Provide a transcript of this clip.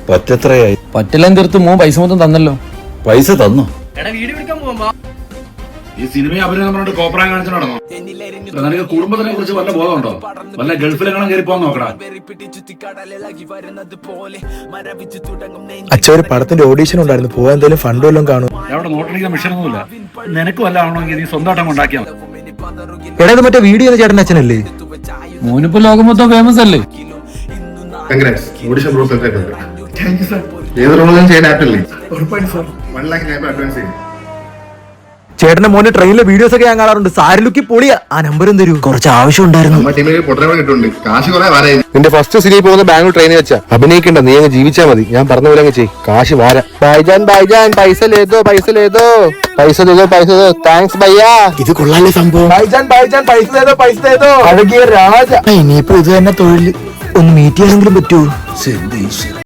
പറ്റെത്രയായി? പറ്റെല്ലാം തീർത്ത് മോൻ പൈസ മൊത്തം തന്നല്ലോ. പൈസ തന്നോ? ഈ സിനിമയെ അഭിനയം പറഞ്ഞിട്ട് കോപ്രായം കാണിച്ചു നടന്നോ? നിനക്ക് കുടുംബത്തിനെ കുറിച്ച് വല്ല ബോധമുണ്ടോ? വല്ല ഗൾഫിലെങ്ങനെ കയറി പോകാൻ നോക്കടാ. അച്ഛൻ ഒരു പടത്തിന്റെ ഓഡീഷൻ ഉണ്ടായിരുന്നു, പോവാൻ എന്തെങ്കിലും ഫണ്ട് വല്ലതും കാണും. അവിടെ നോട്ടടിക്കാൻ മിഷനൊന്നുമില്ല. നിനക്ക് വല്ല ആവണമെങ്കിൽ നീ സ്വന്തമായിട്ട് ഉണ്ടാക്കിയാൽ മതി. എടാ ഇത് മറ്റേ വീഡിയോ ചേട്ടൻ അച്ഛനല്ലേ? മോനിപ്പോ ലോകം മൊത്തം ഫേമസ് അല്ലേ? ഓഡിഷൻ പ്രോസസ് ഏത് റോളും ചെയ്യാൻ ആപ്പില്ലേ? 1 lakh ഞാൻ അഡ്വാൻസ് ചെയ്യും. ചേട്ടന്റെ മോന്റെ ട്രെയിനിലെ വീഡിയോസ് ഒക്കെ ഞാൻ കാണാറുണ്ട്. സാരി ലുക്കി പൊളിയാ. ആ നമ്പറും തരൂ, കുറച്ച് ആവശ്യം ഉണ്ടായിരുന്നു. നമ്മുടെ ടീമിൽ പൊട്ടനെ കിട്ടുന്നുണ്ട്, കാശ് കുറെ വരായി. നിന്റെ ഫസ്റ്റ് സിനിമ പോകുന്ന ബാംഗ്ലൂർ ട്രെയിനിൽ വെച്ചാ. അഭിനയിക്കണ്ട, നീ അങ്ങ് ജീവിച്ചാ മതി. ഞാൻ പറഞ്ഞ പോലെ അങ്ങ് ചെയ്, കാശ് വാര. ഭായിജാൻ ഭായിജാൻ പൈസ ലേതോ പൈസ ലേതോ പൈസ തേതോ പൈസ തേതോ. താങ്ക്സ് ഭയ്യാ. ഇത് കൊള്ളാല്ലേ സംഭവം. ഭായിജാൻ ഭായിജാൻ പൈസ തേതോ പൈസ തേതോ. അഴകിയ രാജ. ഇനിയിപ്പോ ഇത് തന്നെ തൊഴിൽ. ഒന്ന് മീറ്റ് ചെയ്യാനെങ്കിലും പറ്റുമോ?